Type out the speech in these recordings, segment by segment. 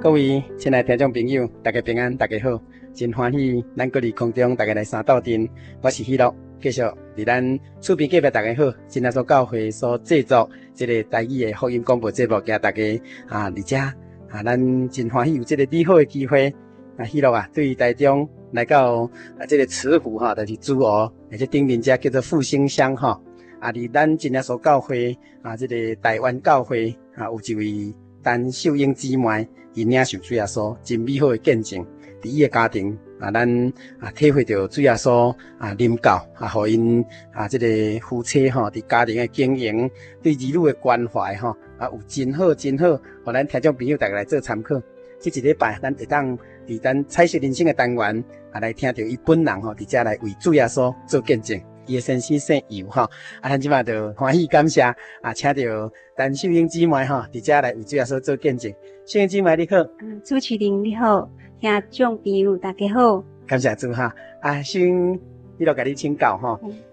各位亲爱的听众朋友，大家平安，大家好，真欢喜，咱搁伫空中大家来相斗阵。我是喜乐，继续伫咱厝边隔壁大家好，真耶稣教会所制作这个台语的福音广播节目，甲大家伫遮咱真欢喜有这个美好的机会。喜乐对于台中来到这个慈湖就是主湖，而且顶面遮叫做复兴乡伫咱真耶稣教会这个台湾教会有一位陈秀英姊妹。因领受主耶稣真美好的见证，伫伊的家庭咱体会到主耶稣临教互因这个夫妻伫家庭的经营对儿女的关怀有真好真好，互咱听众朋友大家来做参考。这一礼拜咱会当伫咱彩色人生的单元来听到伊本人伫遮来为主耶稣做见证。伊的先生姓尤咱即马就欢喜感谢请到陈秀英姊妹伫遮来为主耶稣做见证。秀英姊妹你好，主持人你好，听众朋友大家好，感谢主秀英，你著甲你请教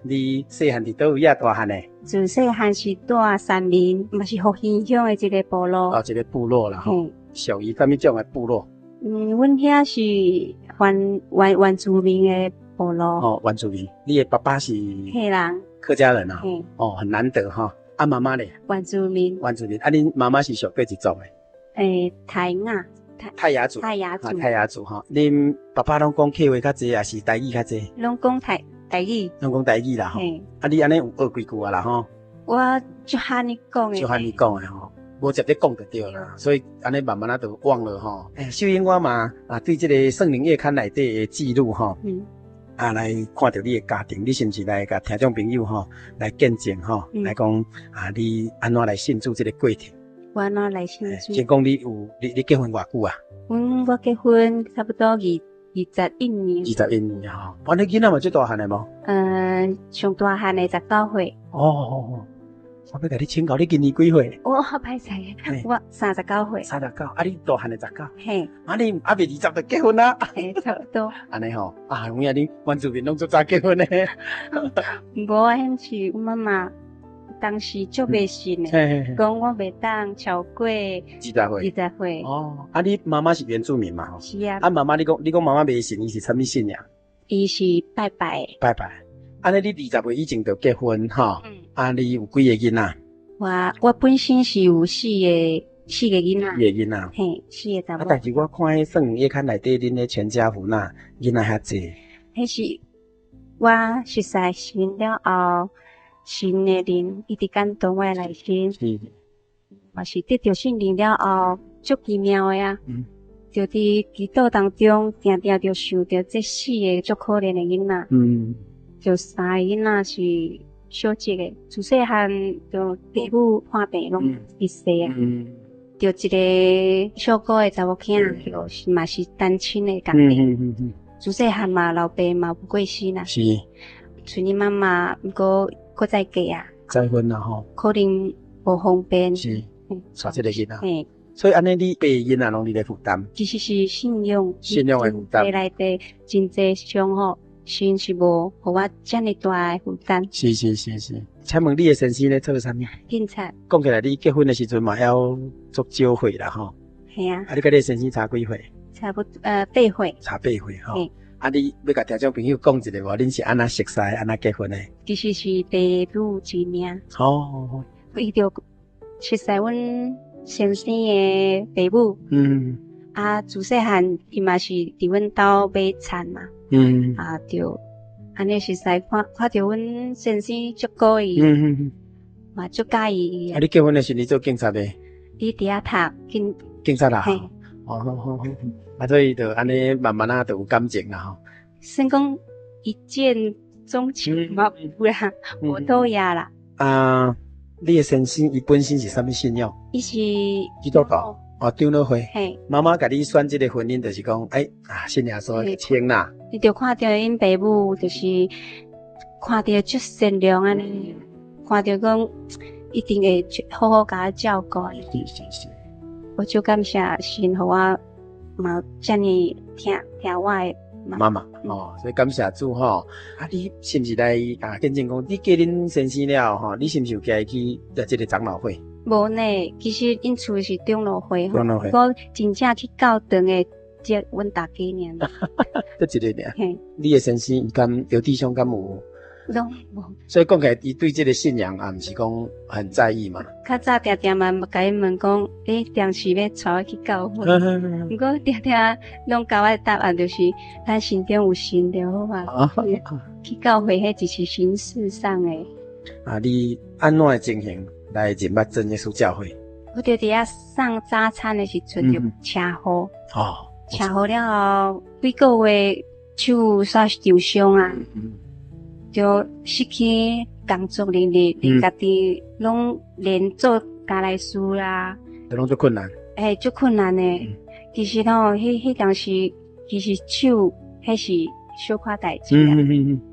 你细汉伫倒位大汉的？自细汉是住三民，嘛是福兴乡的一个部落。一个部落啦属于什么种的部落？阮遐是原住民的部落。原住民。你的爸爸是客人，客家人很难得妈妈咧？原住民。原住民。恁妈妈是属过一族的？泰雅族。泰雅族恁爸爸拢讲客话较济，还是台语较济？拢讲台语。拢讲台语啦你安尼有学几句啦我就喊你讲的。就喊你讲的无直接讲就对啦，所以安尼慢慢就忘了秀英我嘛对这个圣灵月刊内底的记录来看到你的家庭，你是不是来甲听众朋友来见证来讲你安怎来信主这个过程？我安怎来信主？先讲你结婚偌久啊？我结婚差不多21年。21年安尼囡仔嘛最大汉的无？上大汉的19岁。我要甲你请教，你今年几岁？我歹势，我39岁。39，你大汉的19。嘿，你未20就结婚啦？差不多。安尼有影你原住民拢做早结婚呢？无，迄是阮妈妈当时足袂信的，讲我袂当超过20岁。你妈妈是原住民嘛？是啊。妈妈，你讲妈妈袂信，伊是啥物信仰？伊是拜拜。拜拜。安尼你20岁以前就结婚你有几个囡仔？我本身是有4个囡仔。4个囡仔。嘿，4个查某。但是我看迄圣灵月刊内底恁的全家福囡仔遐济。迄是我熟悉神了后，神的灵一直感动我的内心。是。我是得到圣灵了后，足奇妙的就伫祈祷当中，定定就想到这4个足可怜的囡仔。就3个囡仔是小只的，自细汉就父母患病拢去世就一个小个的查某囝，就是嘛是单亲的家庭。自细汉嘛，老爸嘛不过身啦。是。像你妈妈，毋过再嫁啊。再婚啦可能无方便。是。带这个囡仔。所以安尼你8个囡仔拢你咧负担？其实是信仰的负担。内底真济上神是无互我遮尔大的负担。是。请问你的先生咧做啥物？警察。讲起来，你结婚的时阵嘛要足少岁啦系啊。你甲你先生差几岁？差不多8岁。差8岁你要甲听众朋友讲一下无？恁是安怎熟识，安怎结婚的？其实是父母之命。伊就熟识阮先生的父母。自细汉伊嘛是伫阮兜买田嘛。就安尼实在看到阮先生足高伊，嘛足介意。你结婚的时你做警察的？伊伫遐读警察啦。所以就安尼慢慢就有感情啦先讲一见钟情嘛，不然我都呀啦。你的先生伊本身是啥物信仰？伊是基督教。长老会。妈妈甲你选这个婚姻，就是讲，信耶稣请啦。你就看到因爸母，就是看到足善良安尼，看到讲一定会好好甲我照顾。是。我就感谢神，互我嘛遮尔听我的妈妈。所以感谢主你是不是来见证讲，你嫁恁先生了你是不是有加去这个长老会？无呢，其实因厝是中路会吼，中路会不过真正去教堂的接阮大家尔。得一个尔。嘿，你的先生伊敢有弟兄敢有？拢无。所以讲起来，伊对这个信仰啊，毋是讲很在意嘛。较早定定嘛，甲伊问讲，当时要带我去教会，不过定定拢甲我的答案就是，咱心中有神就好啊。去教会迄只是形式上的。啊，你安怎的情形来认捌真耶稣教会？我就伫遐送早餐的时阵就车祸，车祸了后几个月手煞受伤啊，就失去工作能力，家己拢连做家内事啦，都拢做困难。足困难的。其实吼，迄当时其实手迄是小可代志啊。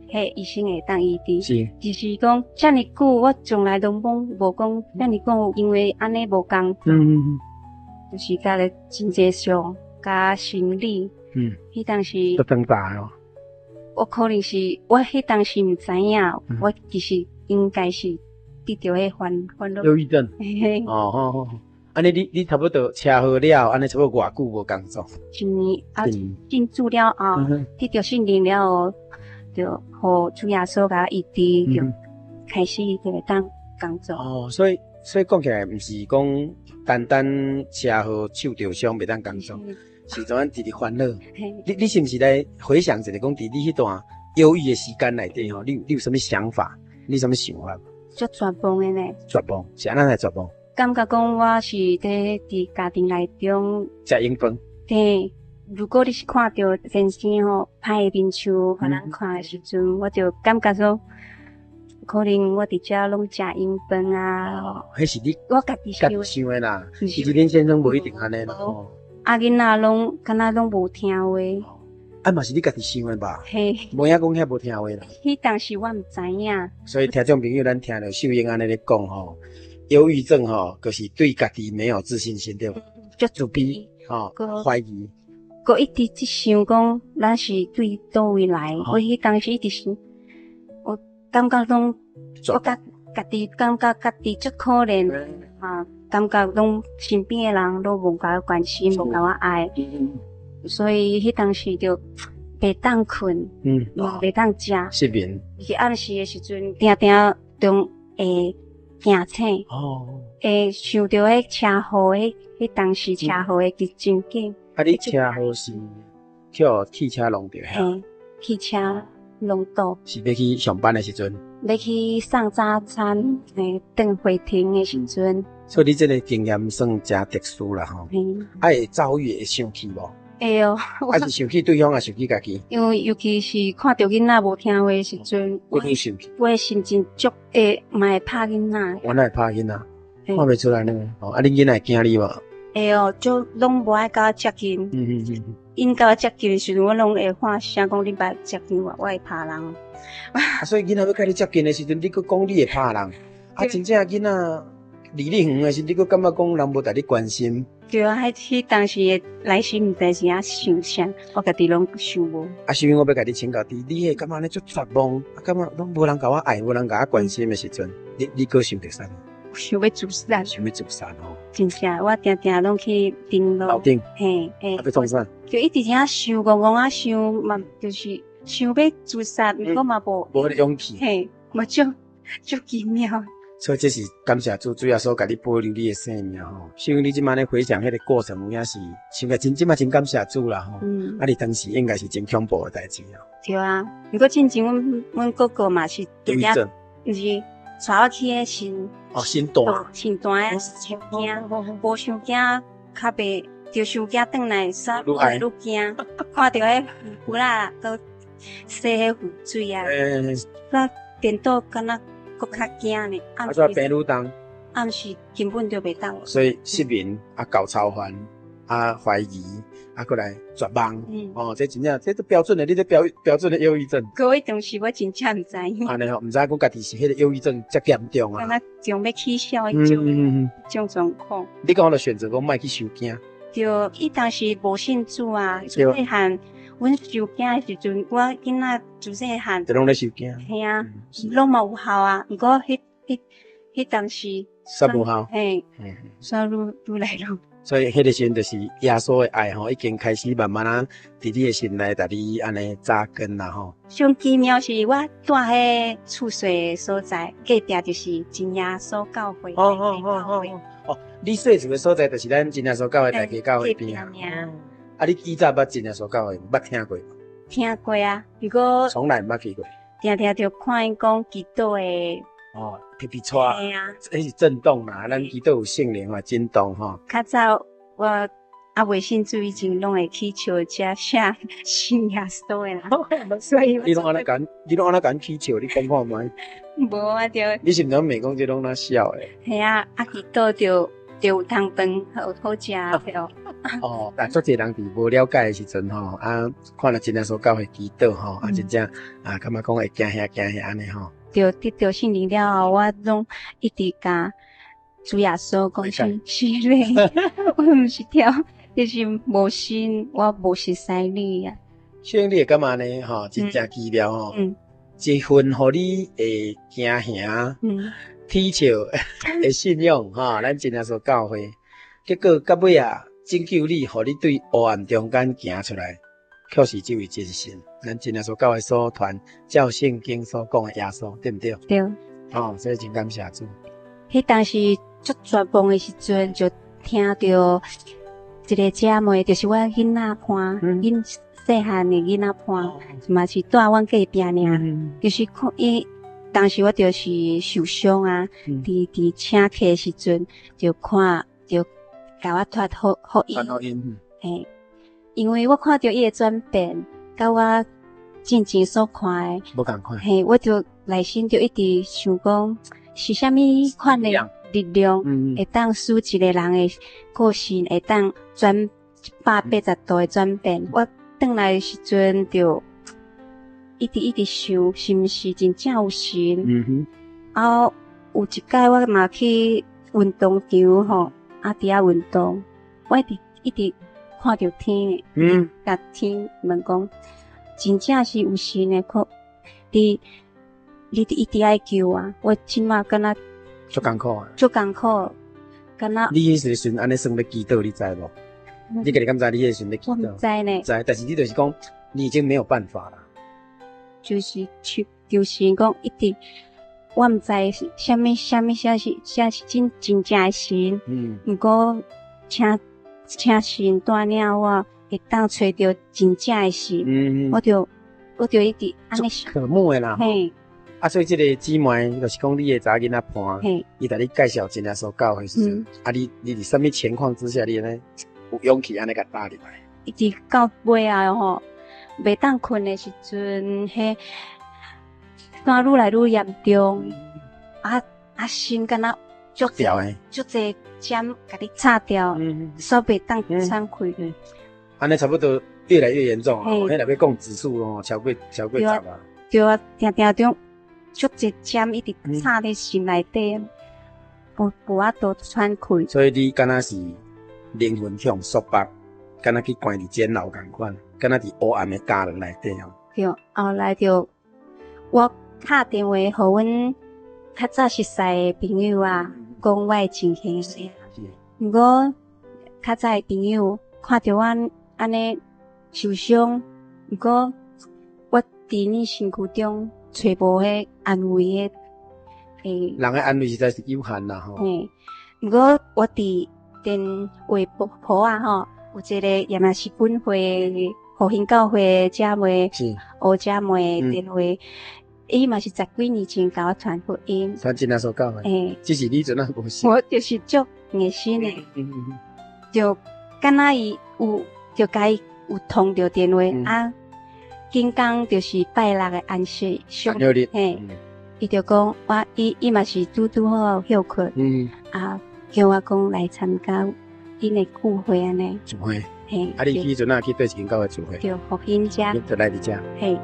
迄医生会当医治，就是讲遮尔久，我从来都无讲遮尔久，因为安尼无共。就是甲咧经济上，甲心理。迄当时都挣扎哦。我可能是我迄当时毋知影，我其实应该是得着迄烦恼。忧郁症。安尼你差不多车祸了，安尼差不多偌久无工作？1年啊，进驻了后，得着信任了后。就互主耶稣甲医治，就开始就会当工作。所以讲起来，毋是讲单单车祸手着伤袂当工作，是怎样直直烦恼。你是毋是来回想一下，讲伫你迄段忧郁的时间内底吼，你有啥物想法？你有啥物想法？足绝望的呢？绝望是安怎来绝望？感觉讲我是伫家庭内中食用饭。对。如果你是看到先生吼歹的面相，互人看的时阵，我就感觉说，可能我伫遮拢食硬饭啊。迄是你我家己想的啦，其实恁先生无一定安尼啦。囡仔拢敢若拢无听话。嘛是你家己想的吧？嘿，无影讲遐无听话啦。迄当时我毋知影。所以听众朋友，咱听到秀英安尼咧讲吼，忧郁症吼，就是对家己没有自信心，对不？自卑怀疑。我一直在想讲，咱是对倒位来？我迄当时一直想，我感觉拢，我家己感觉家己足可怜啊，感觉拢身边的人都无甲我关心，无甲我爱，所以迄当时就袂当困，袂当食，失眠。是暗时的时阵，定定中会惊醒，会想到迄车祸迄当时车祸的情景。你车祸是叫汽车弄着？汽车弄到。是要去上班的时阵？要去送早餐，等回庭的时阵。所以你这个经验算真特殊啦吼。会遭遇会生气无？会哦。是生气对方，还是生气家己？因为尤其是看到囡仔无听话的时阵，我会生气。我的心情足嘛会拍囡仔。我哪会拍囡仔？看袂出来呢。恁囡仔会惊你无？会哦，就拢无爱甲我接近。因甲我接近的时阵，我拢会喊声讲你别接近我，我会拍人。所以囡仔要甲你接近的时阵，你佫讲你会拍人。真正囡仔离你远的时，你佫感觉讲人无带你关心。对啊，迄当时的内心毋知是遐想啥，我家己拢想无。所以我要甲你请教，你迄感觉咧足绝望，感觉拢无人甲我爱，无人甲我关心的时阵，你佫想着啥？想要自杀，想要自杀吼！真正，我定定拢去顶楼顶，要创啥？就一直遐想，讲想嘛，就是想要自杀，毋过嘛无勇气，嘛足奇妙。所以这是感谢主耶稣甲你保留你的生命吼。所以你即摆咧回想迄个过程，有影是想个即摆真感谢主啦吼。你当时应该是真恐怖的代志哦。对啊，不过真正阮哥哥嘛是忧郁症，就是带我去个心大诶伤惊，无伤惊，较袂着伤惊，转来煞愈来愈惊，看到迄浮啦，都洗迄湖水啊，煞变到敢若搁较惊呢。病愈重，暗时根本就袂当。所以失眠高超烦怀疑。过来绝望，这真正这都标准的，你这标准的忧郁症。可我当时我真正毋知影。安尼毋知讲家己是迄个忧郁症遮严重啊。敢若将要起笑迄种状况。你讲我就选择讲莫去受惊。就伊当时无信主啊，自细汉，阮受惊的时阵，我囡仔自细汉就拢咧受惊。系啊，拢嘛有效啊，不过迄迄当时煞无效。嘿，煞愈来愈。所以迄个时阵就是耶稣的爱吼，已经开始慢慢啊，伫你的心内，甲你安尼扎根啦吼。上奇妙是我住迄厝细所在，隔壁就是真耶稣教会。哦，你细厝的所在就是咱真耶稣教会大家教会边啊。啊，你以前捌真耶稣教会捌听过？听过啊，不过从来捌去过。定定就看因讲基督的。哦，皮皮喘，嘿啊，迄是震动啦，咱基督有圣灵嘛，震动吼。较早我未信主以前，拢会去笑遮写信耶稣的啦，所以你拢安尼敢祈求？你讲看卖？无我就你是毋是美讲这拢那笑诶？系啊，基督就有汤饭好食着。哦，但足侪人伫无了解的时阵吼，看了真耶稣教会祈祷吼，真正感觉讲会惊吓安尼吼。就得到圣灵了后，我拢一直甲主耶稣讲是咧，我毋是跳，就是无信，我无熟悉你啊。所以你会感觉呢？吼，真正奇妙吼。一份互你会惊吓、祈求的信仰吼，咱真耶稣教会，结果到尾啊，拯救你，互你对黑暗中间行出来。确实这位真神，咱真耶稣教会所传照圣经所讲的耶稣，对不对？对。哦，所以真感谢主。迄当时足绝望的时阵，就听到一个姐妹，就是我囡仔伴，细汉的囡仔伴，嘛是住阮隔壁尔，就是看伊当时我就是受伤啊，伫请客的时阵，就甲我托福音，嘿。因为我看到伊的转变，甲我进前所看的，无共款。嘿，我就内心就一直想讲，是虾米款的力量，会当使一个人的个性会当转180度的转变。我转来的时阵就一直想，是毋是真正有神？啊，有一届我嘛去运动场吼，伫遐运动，我一直看到天的，甲天问讲，真正是有神的，你一直爱救啊！我即马敢若足艰苦啊！足艰苦，敢若你迄时阵安尼算咧祈祷，你知无？你家己敢知你迄时阵咧祈祷？我毋知呢。知，但是你就是讲，你已经没有办法了。就是就是讲一直，我毋知是啥是真正的神。毋过请神带领我，会当找到真正的神。我就一直安尼想。渴慕的啦。嘿。所以这个姊妹就是讲你的查囡仔伴，伊甲你介绍真耶稣教会时阵，你伫什么情况之下，你安尼有勇气安尼甲搭入来？一直到尾啊吼，袂当困的时阵，迄山愈来愈严重，心敢若足侪针甲你插掉，煞袂当敞开。安尼差不多越来越严重啊！迄内要讲指数哦，超过10啊。对啊，定中足侪针一直插伫心内底，无法度喘开。所以你敢若是灵魂向束缚，敢若去关伫监牢共款，敢若伫黑暗的家人内底哦。对，后来就我打电话互阮较早熟识的朋友啊，讲我的情形是。毋过较早的朋友看到我安尼受伤，毋过我伫你身躯中找无迄安慰的，人的安慰实在是有限啦吼。毋过我伫电话簿啊吼，有一个也嘛是本会复兴教会的姐妹，乌姐妹的电话，伊嘛是10几年前甲我传福音，传真耶稣教会，只是你阵啊无信。我就是足热心的，就敢若伊就甲伊有通着电话紧讲就是拜6的安息日，伊就讲伊嘛是拄好休困，叫我讲来参加因的聚会安尼。聚会，你迄阵啊去对一间教会聚会？对，福音家。就来伫遮。嘿。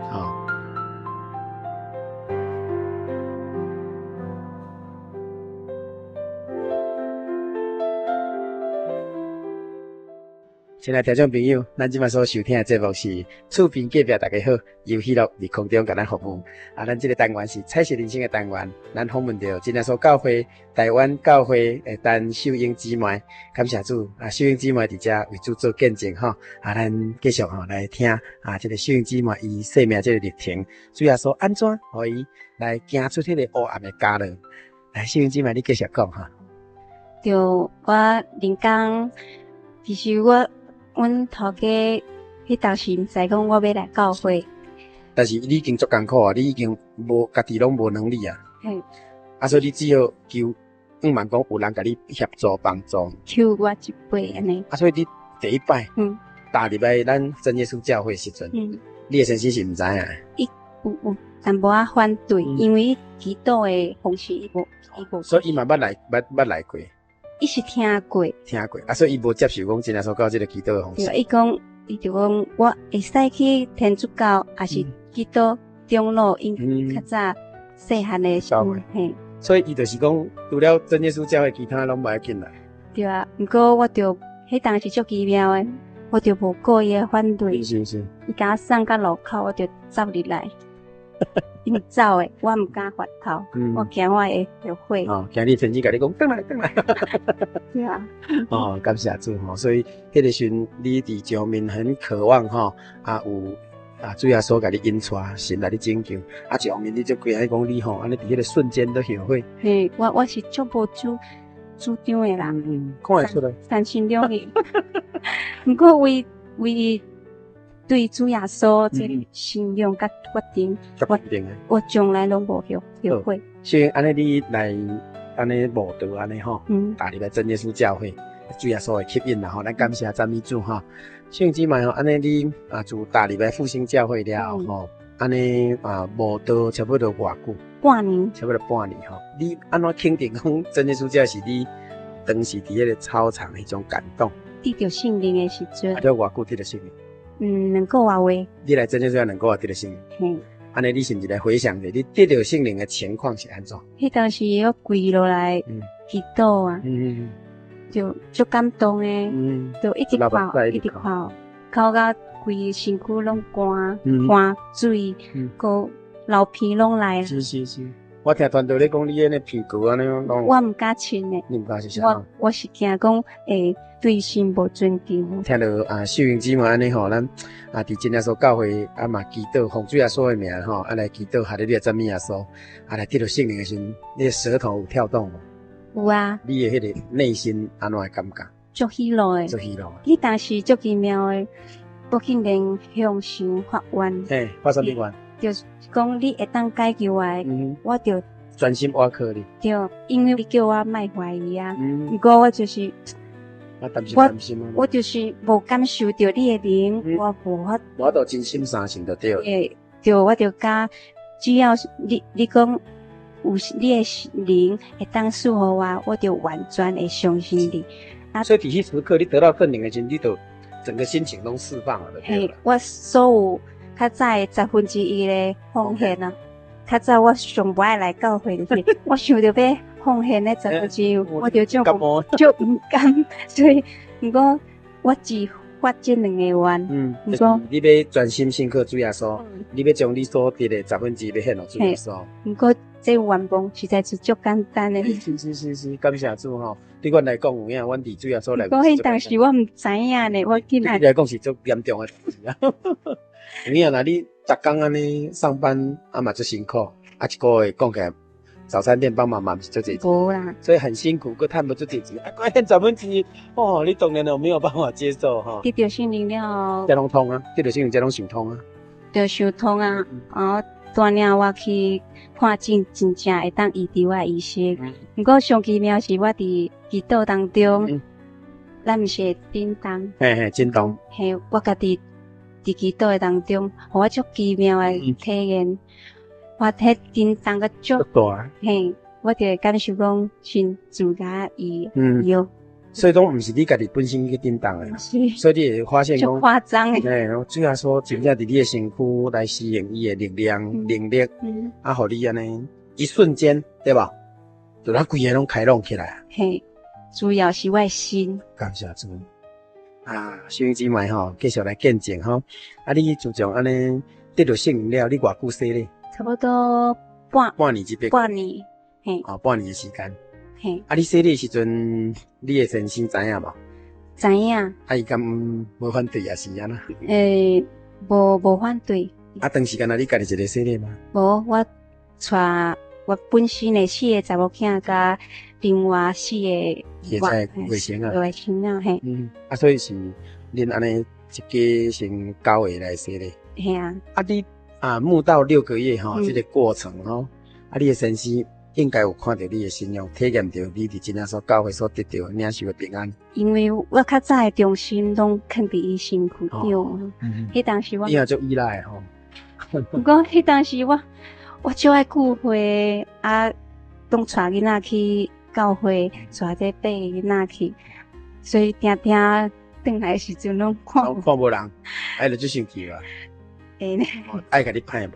亲爱的听众朋友，咱即摆所收听的节目是厝边隔壁大家好，由喜乐伫空中甲咱服务。咱这个单元是彩色人生的单元，咱访问到真耶稣教会台湾教会陈秀英姊妹，感谢主秀英姊妹伫遮为主做见证吼。咱继续来听这个秀英姊妹伊生命这个历程，主要说安怎互伊来行出迄个黑暗的家了。来，秀英姊妹你继续讲哈。就我临工，其实阮头家迄当时毋知讲我要来教会，但是你已经足艰苦啊，你已经家己拢无能力啊。所以你只要求望讲有人甲你协助帮助，求我一杯安尼。所以你第一摆，踏入来咱真耶稣教会时阵，你的先生是毋知影。有淡薄仔反对，因为祈祷的方式伊无，所以伊嘛捌来过。伊是听过，所以伊无接受讲真耶稣教这个祈祷的方式。伊就讲我会使去天主教，还是祈祷长老，因较早细汉的时候，所以伊就是讲，除了真耶稣教会，其他拢无要紧啦。对啊，不过我就迄当时足奇妙的，我就无顾伊的反对，是。伊甲我送到路口，我就走入来。因走诶，我毋敢回头，我惊我会后悔。惊你曾经甲你讲，转来。对啊。感谢主所以迄个时阵，你伫上面很渴望有主要所甲你引出神来你拯救，上面你就规个讲你安尼伫迄个瞬间都后悔。我是足无主张诶啦。看会出来。三心两意。不过为对主耶稣这个信仰甲决定，我从来拢无后悔。所以安尼你来安尼慕道安尼踏入来真耶稣教会，主耶稣会吸引啦咱感谢赞美主弟兄姊妹安尼你就踏入来复兴教会了安尼慕道差不多偌久？半年。差不多半年你安怎肯定讲真耶稣教是你当时伫迄个操场迄种感动？得到圣灵的时阵。了偌久得到圣灵？2个月话。你来真耶稣教2个月得到圣灵。安尼你是毋是来回想者，你得到圣灵的情况是安怎？迄当时我跪落来祈祷啊，就足感动诶，就一直哭，哭到规身躯拢汗水，个流鼻拢来啊。是。我听团队咧讲，你安尼鼻骨安尼拢。我毋敢亲诶。你毋敢是啥？我是惊讲会对神无尊敬。听到秀英姊妹安尼咱伫真耶稣教会嘛祈祷，奉主耶稣的名来祈祷，哈利路亚赞美耶稣，来得到圣灵的时阵，你的舌头有跳动无？有啊。你的迄个内心安怎的感觉？足喜乐诶。你当时足奇妙诶，我竟然向神发愿。发什么愿？就是讲你会当解救我，我就专心挖靠你。对，因为你叫我莫怀疑啊。不过我就是，我就是无感受到你的灵，我无法。我都真心相信就对了。对，我就讲，只要你讲有你的灵会当祝福我就完全会相信你。所以伫迄时刻，你得到圣灵的时候，你就整个心情拢释放了，对了。我所有较早1/10的奉献啊，较早我上不爱来教会就是，我想着要奉献那1/10，我就就唔敢，所以不过我只发这2个愿，你说你要专心信靠主耶稣，你要将你所得的1/10要献给主耶稣。不过这愿望实在是足简单的。是，感谢主对阮来讲有影，阮伫主耶稣来。讲迄当时我唔知影呢，我竟然。对你来讲是足严重的代志啊！有影啦，你逐工安尼上班嘛足辛苦，一个月讲起来，早餐店帮忙嘛是足济钱。无啦。所以很辛苦，佮赚不足济钱，佮献1/10，你当然就没有办法接受得到圣灵了。这拢通啊，得到圣灵这拢想通啊。就想通啊，带领我去看真正会当医治我的医生。不过上奇妙是我伫祈祷当中，咱毋是会震动。震动。我家己伫祈祷的当中，互我足奇妙的体验。我迄震动个足大。我就会感受讲神自家伊有。所以拢毋是你家己本身去震动的，所以你会发现讲，夸张主要说真正伫你的身躯来施用伊的力量、能力，互你安尼一瞬间，对吧？就咱规个拢开朗起来。主要是我的心。感谢主。收音机买吼，继续来见证吼。你自从安尼得到圣灵了，你偌久洗咧？差不多半年之别。半年，嘿。半年的时间。嘿。你洗咧时阵，你的先生知影无？知影。伊敢无反对也是安那？无反对。长时间你家己一个洗咧吗？无，我带我本身的4个查某囝甲另外4个卫生啊。卫生啊，嘿。所以是恁安尼一家先9个来洗咧。嘿啊。你牧到6个月吼，这个过程吼，你的先生应该有看到你的信仰，体验到你伫真正所教会所得到领受的平安。因为我较早的重心拢囥伫伊身躯上，迄当时我你也足依赖吼。不过迄当时我就爱聚会拢带囡仔去教会，带这8个囡仔去，所以定定转来时阵拢看无人，就最生气啊！爱甲你歹无？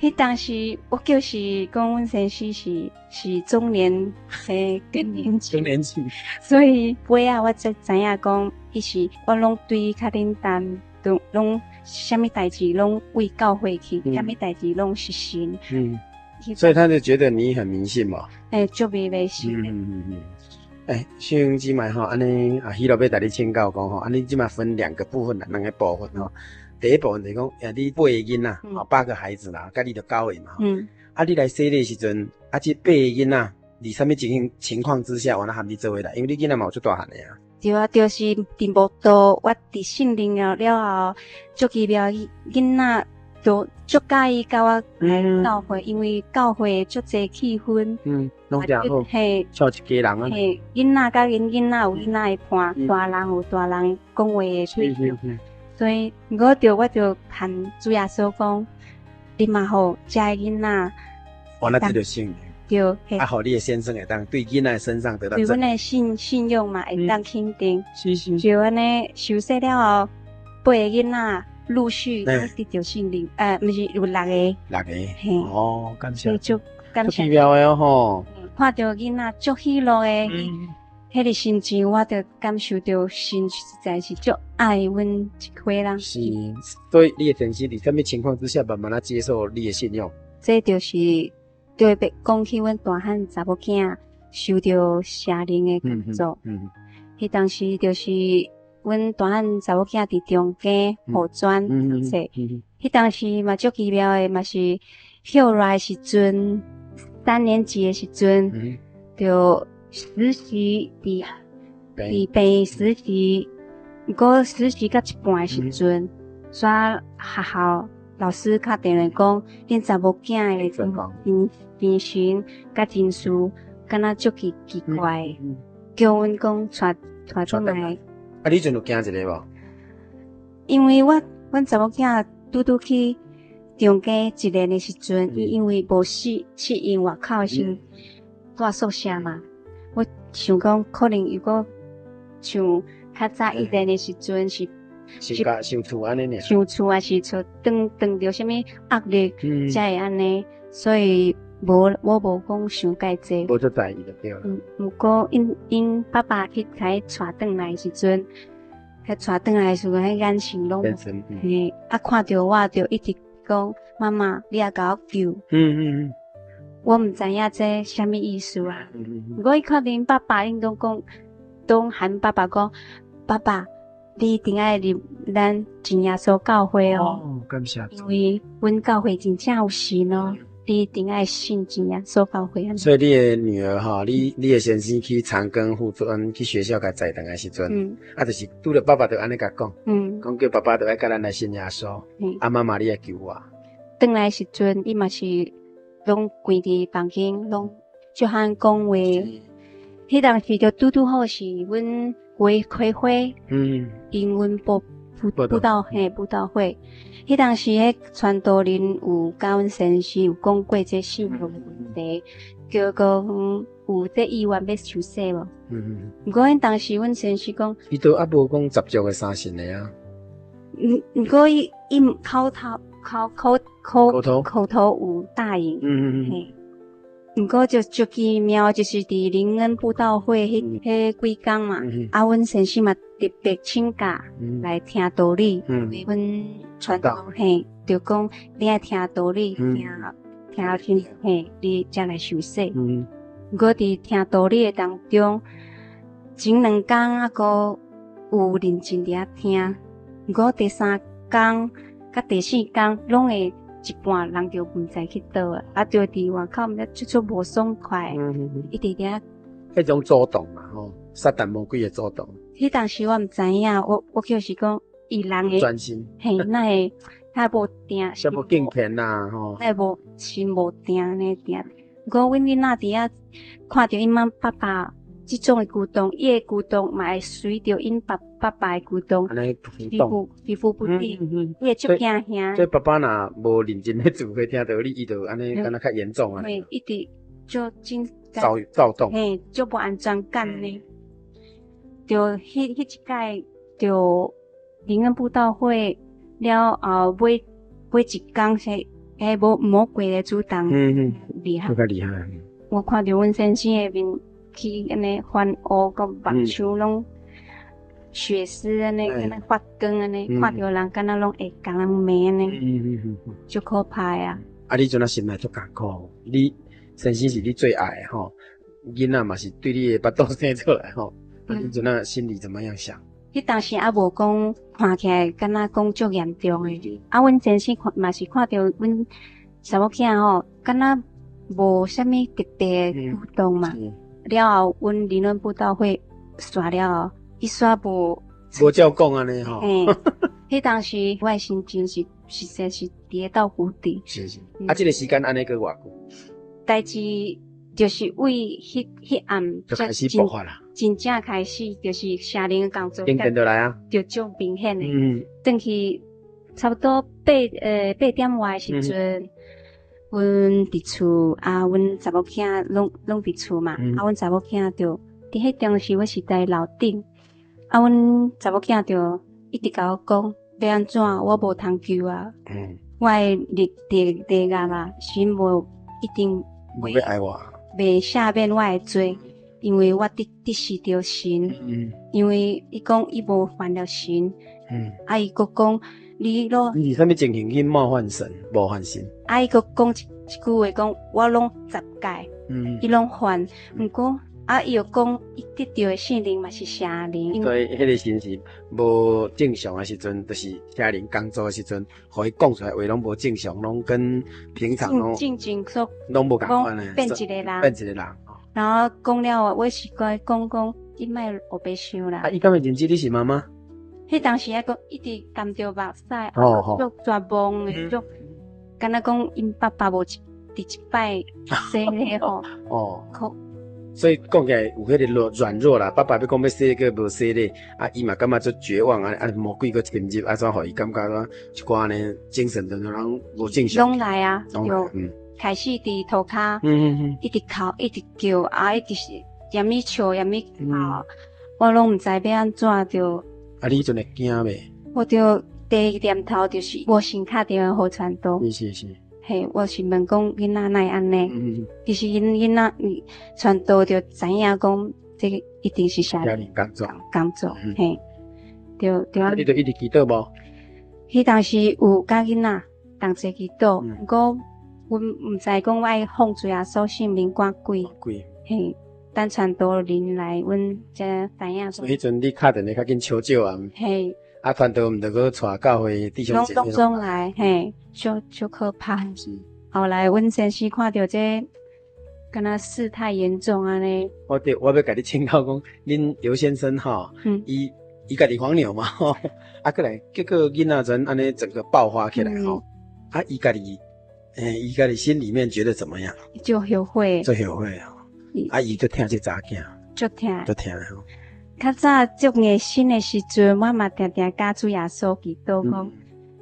迄当时我就是讲，阮先生是中年更年期，更年期，所以尾我才知影讲，伊是我拢对伊较冷淡，拢啥物代志拢为教会去，啥物代志拢是神。所以他就觉得你很迷信嘛。足迷信。收音机买吼，安尼希罗要带你请教讲吼，安尼即嘛分2个部分啦，2个部分吼。第一部分就是讲，你8个囡仔，8个孩子啦，甲你就9个嘛。你来洗礼时阵，这8个囡仔，伫啥物情况之下，我那含你做伙来？因为你囡仔嘛有足大汉的啊。对啊，就是伫慕道，我伫信灵了后，足奇妙，囡仔就足介意甲我来教会，因为教会足侪气氛，拢正好，嘿，像一家人啊。嘿，囡仔甲囡仔有囡仔的伴，大人有大人讲话的对象，所以我就喊主耶稣讲，你嘛好，遮个囡仔，我那这就信灵。对，好，你的先生会当对囡仔身上得到对阮的信用嘛会当肯定，就安尼受洗了后，8个囡仔陆续得到圣灵，毋是有6个。6个，感谢。就感谢。奇妙的吼，看到囡仔足喜乐的，迄个心情，我就感受到神实在是足爱阮一伙人。是，所以你的先生伫啥物情况之下，慢慢接受你的信用？这就是对别讲起阮大汉查某囝受到邪灵的工作。迄当时就是阮大汉查某囝伫中间护专说，迄当时嘛足奇妙的，嘛是后来时阵3年级的时阵，就实习伫病实习，不过实习到一半的时阵，煞学校老师敲电话讲，恁查某囝的精神甲情绪，敢若足奇怪，叫阮讲带转来。你阵有惊一个无？因为阮查某囝拄去中间一年的时阵，伊因为无适应外口先住宿舍嘛，我想讲可能如果像较早1年的时阵是想厝安尼尔，想厝还是厝当着啥物压力才会安尼，所以我无讲想介济，无足在意就对了。不过因爸爸去甲伊带转来的时阵，带转来的时阵，迄眼神拢看到我就一直讲妈妈，你也甲我救。我毋知影这啥物意思啊。不过伊看到爸爸，因拢喊爸爸讲，爸爸，你一定爱入咱真耶稣教会哦。感谢。因为阮教会真正有神哦，你一定爱信真耶稣教会。所以你的女儿哈，你的先生去长庚护专去学校甲载回来时阵，就是拄着爸爸就安尼甲讲，讲叫爸爸就爱甲咱来信耶稣，妈妈你来救我。回来时阵，伊嘛是拢关伫房间，拢就喊讲话。迄当时就拄好是阮开会，因阮布道会。迄当时迄传道人有甲阮先生有讲过这信仰的问题，叫讲有这意愿要受洗无？不过因当时阮先生讲，伊都无讲十足的相信的啊。不过伊口头有答应。毋过就足奇妙，就是伫灵恩布道会迄几工嘛，阮先生嘛特别请假来听道理，因为阮传道嘿，就讲你爱听道理，听了真嘿，你才来受洗。毋过伫听道理的当中，前2工啊，阁有认真伫遐听，毋过第3工甲第4工拢会。一半人就毋知去倒啊，啊就伫外口毋知足无爽快，一直伫遐。迄种主动嘛，吼，撒旦魔鬼的主动。迄当时我毋知影，我就是讲伊人的专心，嘿，那会太无定，较无敬虔呐，吼，那无心无定安尼定。不过阮囡仔伫遐看着因妈爸爸即种的举动，伊的举动嘛会随着因爸爸的举动，皮肤不低，伊会足惊吓。所以爸爸若无认真咧做伙听道理，伊就安尼敢若较严重啊。对，一直就真躁动，嘿，足无安全感呢。就迄一届就灵恩布道会了后，尾一工是魔鬼的主动，厉害，较厉害。我看着阮先生的面。去安尼翻乌，个目睭拢血丝安尼，敢若发光安尼，看着人敢若拢会共人骂安尼，足可怕啊！啊，你阵啊心内足艰苦，你先生是你最爱的吼，囡仔嘛是对你的巴肚生出来吼，啊，你阵啊心里怎么样想？迄当时也无讲看起来敢若讲足严重的，啊，阮先生看嘛是看着阮查某囝吼，敢若无啥物特别的举动嘛。了后，阮灵恩布道会煞了后，伊煞无照讲安尼吼。迄当时我的心情是实是跌到谷底。是。啊，这个时间安尼过偌久？代志就是为迄暗就开始爆发啦。真正开始就是社灵的工作。经验就来啊。就足明显的。转去差不多8点外的时阵。阮伫厝啊，阮查某囝拢伫厝嘛，啊，阮查某囝就伫迄当时我是在楼顶，啊，阮查某囝就一直甲我讲要安怎，我无通救啊，我的地狱啊，神无一定无要爱我，袂赦免我的罪，因为我得失着神，因为伊讲伊无犯了神，啊，伊佫讲。你是啥物情形去冒犯神，无犯神？啊，伊佫讲一句话，讲我拢10届，伊拢犯，毋过啊，伊又讲伊得到的圣灵嘛是邪灵，所以迄个神是无正常的时阵，就是邪灵工作的时阵，互伊讲出来话拢无正常，拢跟平常拢无共款的，变一个人，然后讲了，我是甲伊讲，伊莫学白想啦。啊，伊敢会认知你是妈妈？迄当时还讲一直含着目屎，足绝望的，足敢若讲因爸爸无第一摆洗咧吼。所以讲起来有迄个软弱啦，爸爸要讲要洗个无洗咧，啊，伊嘛感觉足绝望啊，魔鬼个侵入，啊，怎互伊感觉说一寡呢精神的人无正常。拢来啊，就开始伫涂骹，一直哭，一直叫，啊，一直是嫌咪笑，嫌咪哭，我拢毋知要安怎就。啊，你阵会惊袂？我就第一念头就是我先打电话互传道。是。嘿，我是问讲囡仔哪会安尼？其实囡仔传道就知影讲，这个一定是邪灵工作。嘿，对啊。你就一直祈祷无？迄当时有甲囡仔同齐祈祷，不过阮毋知讲我爱放罪啊，所性命赶鬼。嘿。等传道人来，阮才知影。所以迄阵你敲电话较紧求救啊。嘿。啊，传道毋着搁带教会弟兄姐妹。拢来，嘿，就可怕。是。后来阮先生看到这，敢若事态严重安尼。我要甲你请教讲，恁刘先生吼，伊家己黄牛嘛吼，啊，过来结果囡仔阵安尼整个爆发起来吼，啊，伊家己心里面觉得怎么样？就后悔。后悔啊。啊，伊就听这查囝，就听吼。较早足热心的时阵，我嘛定定教主耶稣祈祷讲，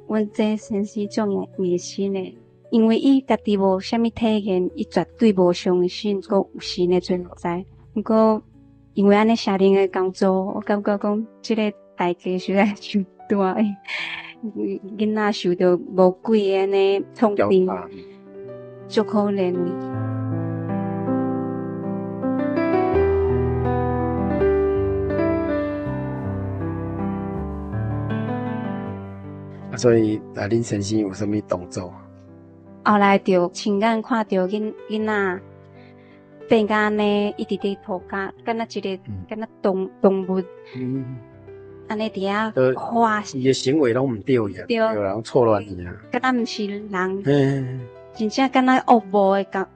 阮这先生足热心的，因为伊家己无啥物体验，伊绝对无相信有神的存在。不过因为安尼邪灵的工作，我感觉讲这个代价实在伤大诶，囡仔受到魔鬼安尼统治，足可怜。所以恁先生有啥物动作？后来就亲眼看到囡仔变甲安尼，一直伫涂骹，敢若一个敢若动物，安尼伫遐花，伊个行为拢毋对呀，对，人错乱去啊，敢若毋是人，真正敢若恶魔的感，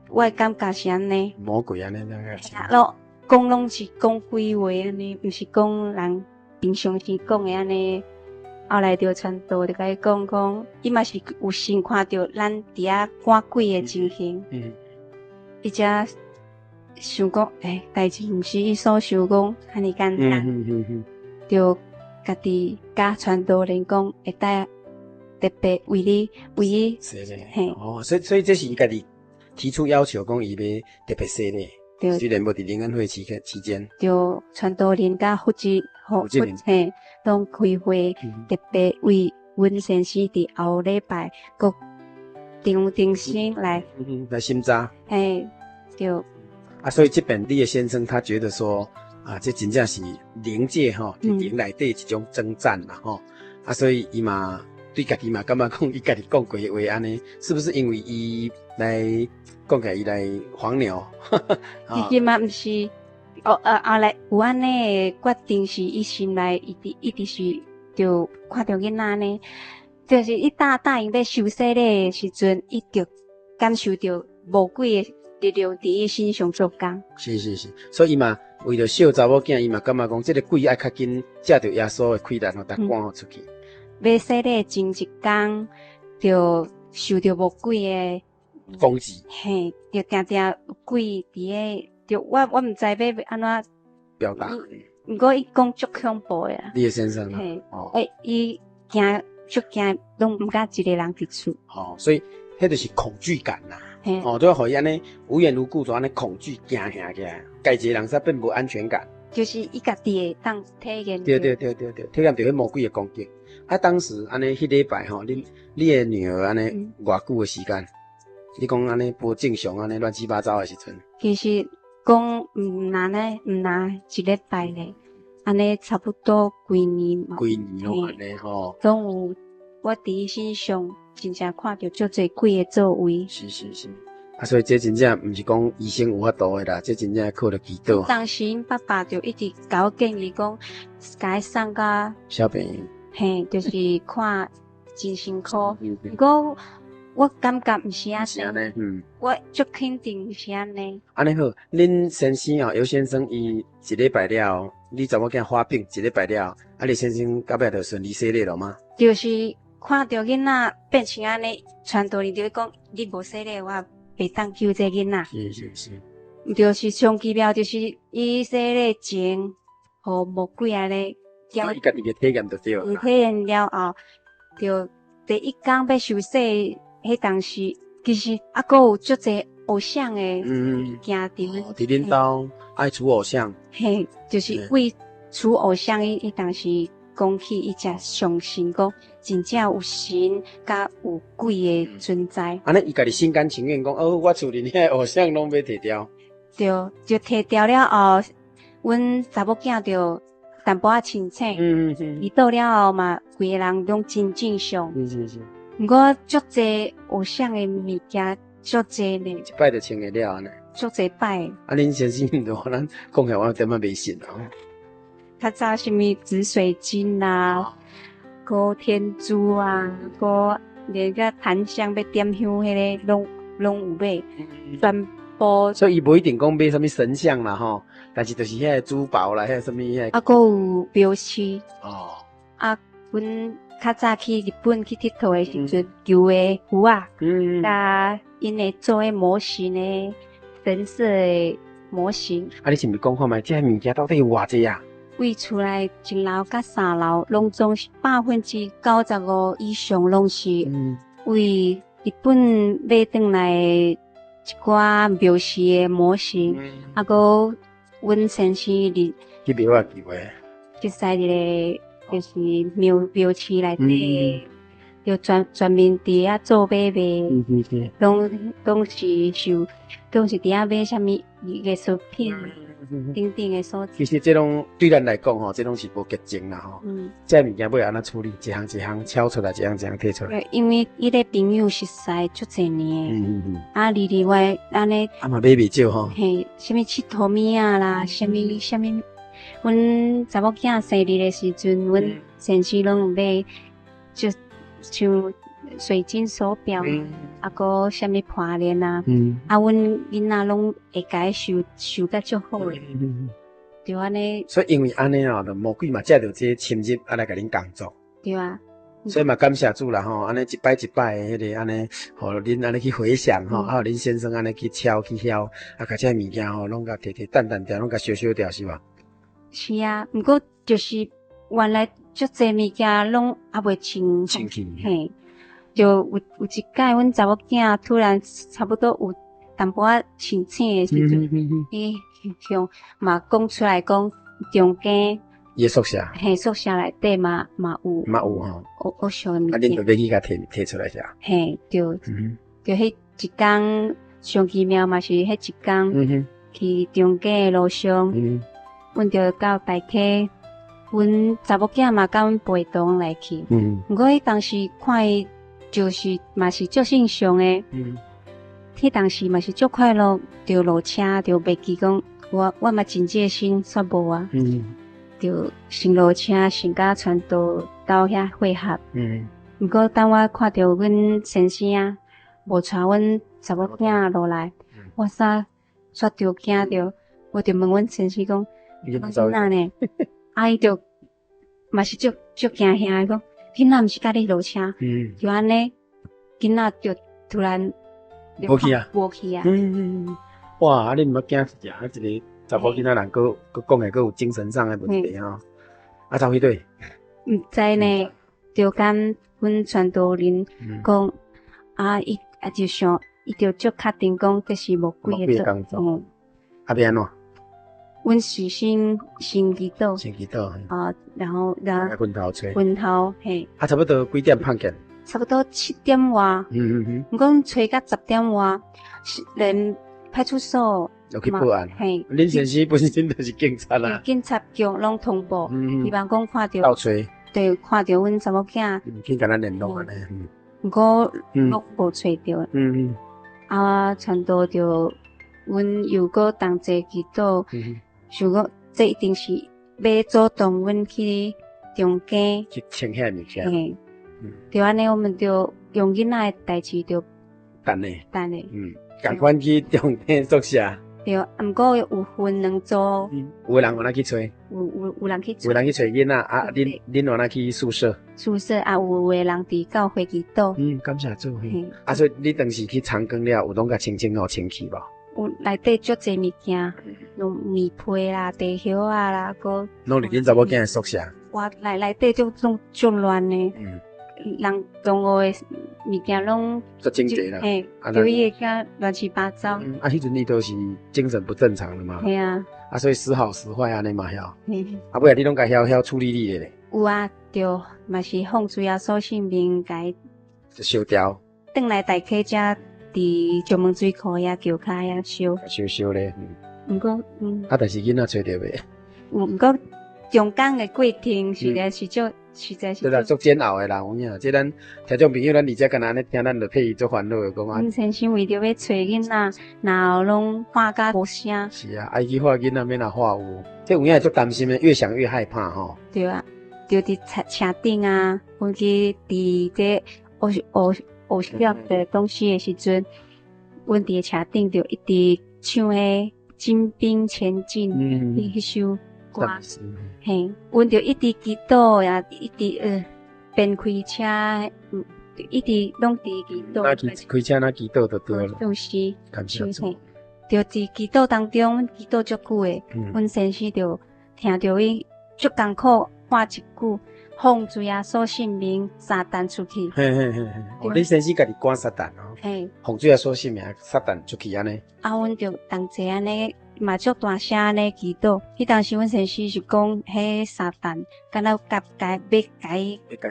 我的感觉是安尼。魔鬼安尼那个。咯，讲拢是讲鬼话安尼，毋是讲人平常时讲的安尼。后来就传道就甲伊讲，伊嘛是有先看到咱伫遐赶鬼的情形，伊才想讲，代志毋是伊所想讲安尼简单，就家己甲传道人讲，会当特别为伊，嘿，所以这是伊家己提出要求，讲伊要特别洗礼，虽然无伫灵恩会期间，就传道人甲负责嘿，拢开会，特别为阮先生伫后礼拜个定心来审查，嘿，对。所以这边你的先生他觉得说，这真正是灵界吼，伫灵内底一种征战啦吼，所以伊嘛对家己嘛感觉讲，伊家己讲过的话安尼，是不是因为伊来讲起来伊来黄牛？其实嘛毋是。后来有安尼的决定是伊心内一直是就看到囡仔呢，就是伊答应要受洗礼的时阵，伊就感受到魔鬼的力量伫伊身上作工。是，所以伊嘛为着小查某囝，伊嘛感觉讲，这个鬼爱较紧借着耶稣的气力，甲赶互出去。要洗礼前一天，就受到魔鬼的攻击，嘿，就定有鬼伫个。就我毋知要安怎表达，毋过伊讲足恐怖的。你的先生啊？伊足惊，拢毋敢一个人伫厝。所以迄就是恐惧感啦。就要互伊安尼无缘无故就安尼恐惧惊吓起来，家一个人煞并无安全感。就是伊家己会当体验。对，体验到迄魔鬼的攻击。当时安尼迄礼拜吼，你的女儿安尼偌久的时间？你讲安尼无正常安尼乱七八糟的时阵？其实。讲毋拿一礼拜咧，安尼差不多几年咯，安尼吼。拢有我伫伊身上真正看到足侪鬼的作为。是。所以这真正毋是讲医生有法度的啦，这真正靠着祈祷。当时因爸爸就一直甲我建议讲，甲伊送到小朋友。嘿，就是看精神科。不过我感觉毋是安尼，我足肯定毋是安尼。安尼好，恁先生尤先生伊一礼拜了，你查某囝发病一礼拜了，你先生到尾就顺利洗礼了吗？就是看到囡仔变成安尼，传道人就讲你无洗礼，我袂当救这囡仔。是。就是上奇妙，就是伊洗礼前，互魔鬼安尼，伊家己嘅体验就对了。体验了后，就第一天要受洗。迄当时其实阁有足侪偶像诶物件伫恁兜爱出偶像。嘿，就是为出偶像，伊当时讲起，伊才相信讲真正有神甲有鬼诶存在。安尼伊家己心甘情愿讲，我厝里遐偶像拢要摕掉。对，就摕掉了后，阮查某囝就淡薄仔清醒。伊倒了后嘛，规个人拢真正常。是。毋过足侪偶像诶物件，足侪呢。一摆就清会了安尼。足侪摆。恁先生就咱讲起来，我有点仔迷信哦。较早什物紫水晶啦，个天珠啊，个连个檀香要点香迄个，拢有买，全部。所以伊无一定讲买什物神像啦吼，但是就是遐珠宝啦，遐什物遐。还有标识。阮较早去日本去佚佗的时阵，求的符啊，甲因会做的模型的神色的模型。你是毋是讲看觅这物件到底有偌济啊？为厝内1楼甲3楼，拢总是95%以上拢是为日本买转来一寡庙寺的模型，搁阮先生去庙啊求的，就在一个。就是庙市内底，就专门伫遐做买卖，拢是伫遐买啥物艺术品，等等的所在。其实这种对咱来讲吼，这种是无洁净啦吼。这物件要安怎处理？一项一项敲出来，一项一项摕出来。因为伊个朋友熟识足侪年，啊里外安尼，啊嘛买袂少吼。嘿，什么佚佗物啊啦，什么，阮查某囝生日的时阵，阮先生拢有买，就像水晶手表，啊个什么破链啊，啊阮囡仔拢会甲伊收甲足好诶，就安尼。所以因为安尼哦，魔鬼嘛借着这侵入啊来甲恁工作。对啊。所以嘛，感谢主啦吼，安尼一摆一摆诶，迄个安尼，互恁安尼去回想吼，啊，恁先生安尼去敲去晓，啊，甲这物件吼，拢甲摕淡淡掉，拢甲烧掉是吧？是啊，毋过就是原来足侪物件拢还未清去，嘿，就有一届阮查某囝突然差不多有淡薄仔清醒诶时阵，伊向嘛讲出来讲中间。伊宿舍，嘿，宿舍内底嘛有吼，我想物件，啊，恁就要去甲摕出来者。嘿，就迄一工上奇妙嘛是迄一工，去中间诶路上，阮就到大溪，阮查某囝嘛甲阮陪同来去，毋过迄当时看伊就是嘛是足正常诶，迄当时嘛是足快乐，着落车着袂记讲我嘛真戒心煞无啊。就先落车，先甲传道到遐会合。毋过当我看到阮先生啊，无带阮查某囝落来，我煞着惊着，我就问阮先生讲，囡仔呢？啊，伊就嘛是足惊吓讲，囡仔毋是甲你落车，就安尼，囡仔就突然无去啊，无去啊。哇，啊，你毋要惊一下，一个。查甫囡仔人，佫讲诶，佫有精神上诶问题吼。啊，走去对？毋知呢，就跟阮传道人讲，啊，伊就想，伊就足确定讲，这是魔鬼诶工作。啊，要安怎？阮是先祈祷。先祈祷。啊，然后昏头吹。昏头嘿。啊，差不多几点碰见？差不多7点外。毋讲吹到10点外，连派出所。就去报案。嘿，恁先生本身就是警察啦。警察局拢通报，希望讲看到。倒吹。对，看到阮查某囝。去甲咱联络安尼。毋过拢无找着。啊，传到着，阮又搁同齐祈祷，想讲这一定是要主动阮去中间去清遐物件。就安尼，我们就用囡仔诶代志就等咧。赶快去中间宿舍。对，毋过有分两组，有人往哪去找？有人去找，有人去找囡仔啊！恁往哪去宿舍？宿舍啊，有的人伫教会祈祷。感谢主。啊，所以你当时去参观了，有拢甲清清去无？有内底足侪物件，用棉被啦、地靴啊啦，个。拢伫恁查某囝的宿舍。哇，内底足乱呢。人中午的物件拢足整齐啦，嘿，就伊个甲乱七八糟。啊，迄阵你都是精神不正常了嘛？系啊。啊，所以时好时坏安尼嘛晓。啊，尾仔你拢甲晓处理你的咧。有啊，就嘛是放主耶稣性命解。就烧掉。转来大溪遮伫石门水库遐桥骹遐烧咧。毋过啊，但是囡仔找着未？毋过中间的过程实在是对啦，足煎熬的啦，有影。即咱听众朋友，咱而且干那安尼听，咱就替伊足烦恼的讲啊。阮先生为着要找囡仔，然后拢喊甲无声。是啊，爱去画囡仔免若画有，这有影足担心的，越想越害怕吼。对啊，就伫车顶啊，或者伫这学校的东西的时阵，阮伫车顶就一直唱迄金兵前进，迄首。嘿，阮就一直祈祷呀，一直边开车，一直拢伫祈祷。开车那祈祷就对了。就是，感谢主。就伫祈祷当中，阮祈祷足久诶。阮先生就听到伊足艰苦喊一句：“放主耶稣性命，撒旦出去。”你先生家己赶撒旦哦。嘿，放主耶稣性命，撒旦出去安尼。啊，阮就同齐安尼。嘛足大声安尼祈祷，迄当时阮先生是讲，迄撒旦敢若要甲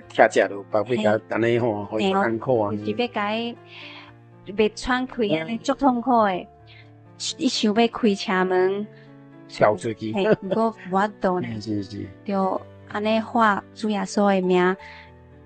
拆只咯，包括甲安尼吼，互伊艰苦啊。就是要甲伊袂喘气安尼，足痛苦诶。伊想要开车门，跳出去，嘿，不过无法度呢，是，就安尼画主耶稣的名，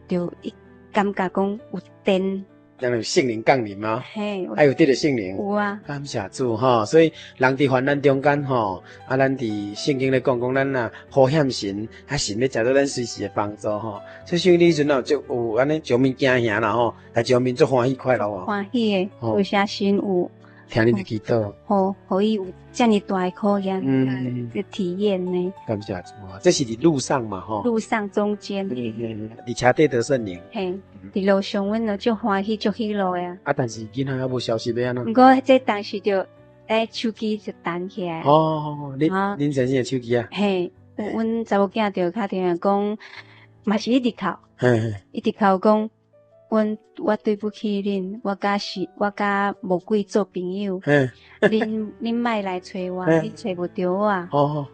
就一感觉讲有电，让有圣灵降临吗？嘿，还有这个圣灵，有啊，感谢主哈。所以人伫患难中间吼，咱伫圣经咧讲咱啊好险神，神要找到咱随时的帮助吼。所以像你阵啊，就有安尼上面惊吓啦吼，但上面足欢喜快乐啊，欢喜的，有些神有。听你的祈祷，可以有这么大的考验，的体验呢。感谢主啊！这是伫路上嘛，吼。路上中间，伫车底得圣灵。嘿，伫路上阮就足欢喜足喜乐呀。但是囡仔还无消息要安怎？不过这当时就，手机就弹起来。恁先生的手机啊？嘿，阮查某囝就打电话讲，嘛是一直哭，一直哭讲。我对不起恁，我甲魔鬼做朋友。恁莫来找我，你找不着我。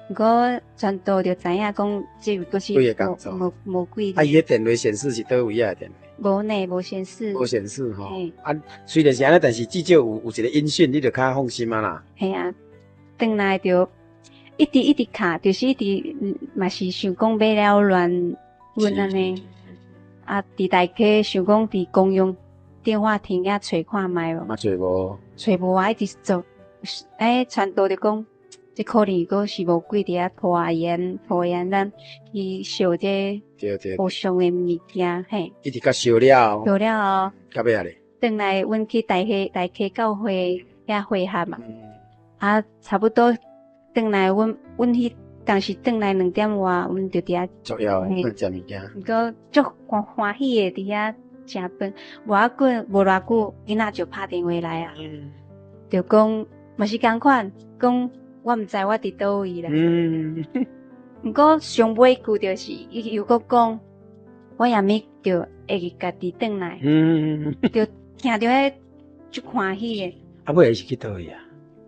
不过全都就知影讲，这有就是魔鬼。伊迄电话显示是倒位啊？电话？无呢，无显示。无显示吼。虽然是安尼，但是至少有一个音讯，你就较放心啊啦。系啊，转来就一直卡，就是一直嘛是想讲买了乱阮安尼。伫大溪想讲伫公用电话亭遐找看卖无？找无啊！一直做，传道就讲，这可能个是魔鬼伫遐拖延咱去烧这无上的物件，嘿。一直甲烧了。烧了后，到尾啊咧？转来阮去大溪教会遐会合嘛，差不多转来阮迄。当时转来2点外，阮就伫遐作妖诶，食物件。毋过足欢喜诶，伫遐食饭。无偌久，囡仔就拍电话来啊，就讲嘛是共款，讲我毋知我伫倒位啦。毋过上尾句就是伊又搁讲，我也咪就会家己转来。就听着迄足欢喜诶。尾是去倒位啊？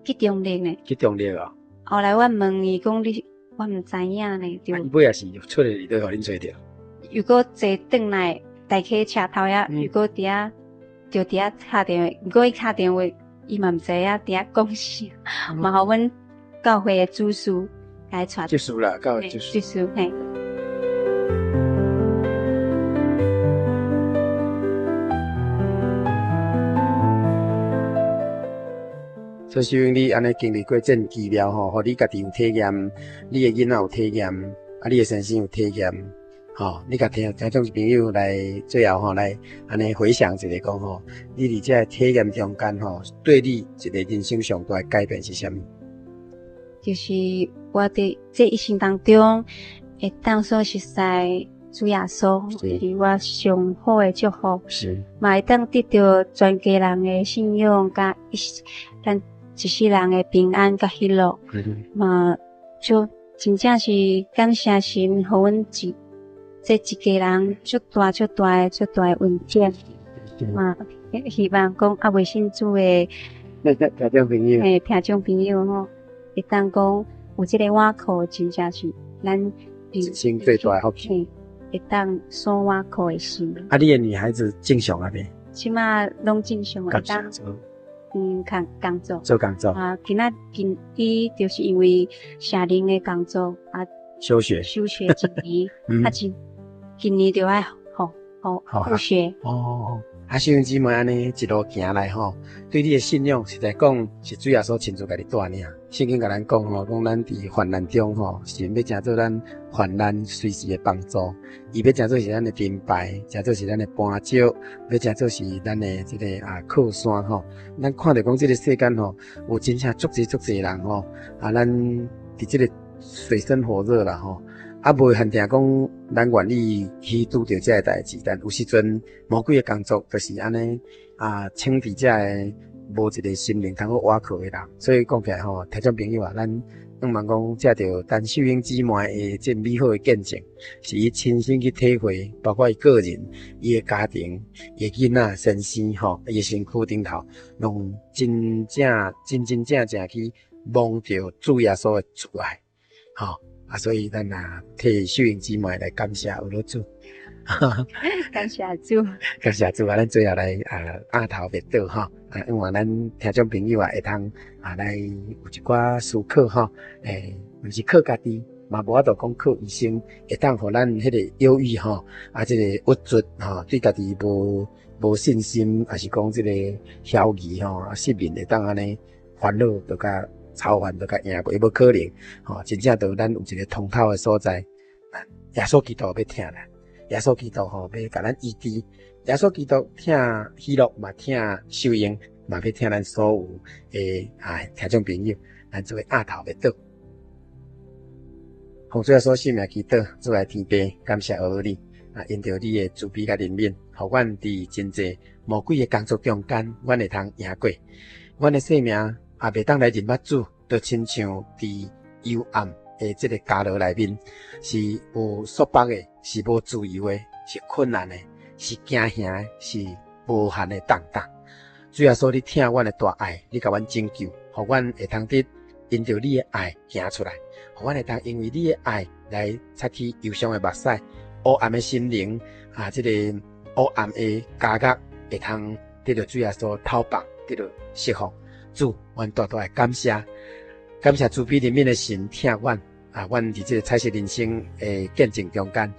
去中立呢。去中立啊？后来我问伊讲你。我毋知影呢，就伊尾也是出来伫倒，互恁找着。如果坐转来大溪车头遐，如果伫遐就伫遐打电话，如果伊打电话，伊嘛毋知影伫遐讲啥，嘛互阮教会诶主事来传。结束啦，教会结束嘿。所以希望你安尼经历过这奇妙吼，互你家己有体验，你的囡仔有体验，你的先生有体验，你甲听众朋友来最后吼来安尼回想一下讲吼，你伫这体验中间吼，对你一个人生上大的改变是啥物？就是我伫这一生当中，会当所熟悉主耶稣，是我上好的祝福。是，嘛会当得到全家人的信仰，甲咱一世人的平安甲喜乐。嘛，就真正是感谢神，互阮这一家人足大的恩典。嘛，希望讲未信主的听众朋友，听众朋友吼，会当讲有这个碗口，真正是咱人生最大的福气。会当锁碗口的心。你的女孩子正常啊未？起码拢正常会当。工作。做工作。伊就是因为社灵的工作休学一年，今年就爱复学。弟兄姊妹安尼一路行来吼，对你的信仰实在讲是主耶稣亲自家己带领。圣经甲咱讲吼，讲咱伫患难中吼，神要成做咱患难随时的帮助。伊要成做是咱的盾牌，成做是咱的絆脚，要成做是咱的这个靠山吼。咱看到讲这个世间吼，有真正足侪人吼，咱伫这个水深火热啦吼。无限定讲，咱愿意去拄着这个代志，但有时阵魔鬼的工作就是安尼请伫这个无一个心灵通好倚靠的人。所以讲起来吼，听众朋友咱望讲借着陈秀英姊妹的这美好的见证，是伊亲身去体会，包括伊个人、伊的家庭、伊的囡仔、先生吼，伊的身躯顶头，用真正去望着主耶稣的慈爱，所以咱替秀英姊妹来感谢有了主。感谢主，感谢主啊！咱最后来压头别倒吼，因为咱听众朋友会通来有一寡思考吼，毋是靠家己，嘛无法度讲靠医生，会当互咱迄个忧郁吼，这个郁卒吼，对家己无信心，还是讲这个消极吼，失眠会当安尼烦恼，就甲操烦，就甲赢过，无可能吼，真正就咱有一个通透的所在，耶稣基督要听咱。耶稣基督吼要甲咱医治，耶稣基督听喜乐嘛，听受用嘛，要听咱所有诶听众朋友，咱做压头要倒。奉主耶稣圣名祈祷，主来天父，感谢儿女因着你的慈悲甲怜悯，互阮伫真济魔鬼的工作中间，阮会通赢过。阮的生命也袂当来认捌主，就亲像伫幽暗的这个监牢内面，是有束缚的，是无自由的，是困难的，是惊吓的，是无限的动荡。主耶稣，你听阮的大爱，你甲阮拯救，互阮会通得因着你的爱行出来，互阮会当因为你的爱来擦去忧伤的目屎，黑暗的心灵这个黑暗的家觉会通得到主耶稣透放，得到释放。主，阮大大的感谢。感谢慈悲怜悯的神听阮阮伫这个彩色人生的见证中间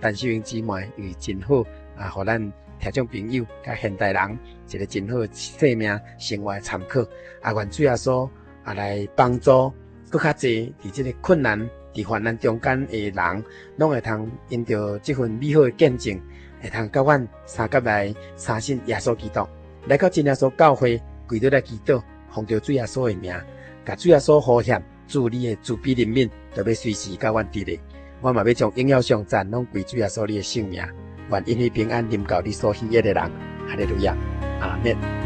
陈秀英姊妹有真好互咱听众朋友甲现代人一个真好的生命生活的参考愿主耶稣来帮助更较济伫这个困难伫患难中间的人，拢会通因着这份美好的见证，会通甲阮三甲来相信耶稣基督，来到真耶稣教会跪倒来祈祷，奉着主耶稣的名。甲主耶稣呼喊，主你的慈悲怜悯，就要随时甲阮伫咧。我嘛要将荣耀上赞拢归主耶稣你的圣名，愿因为平安临到你所喜悦的人。哈利路亚，阿门。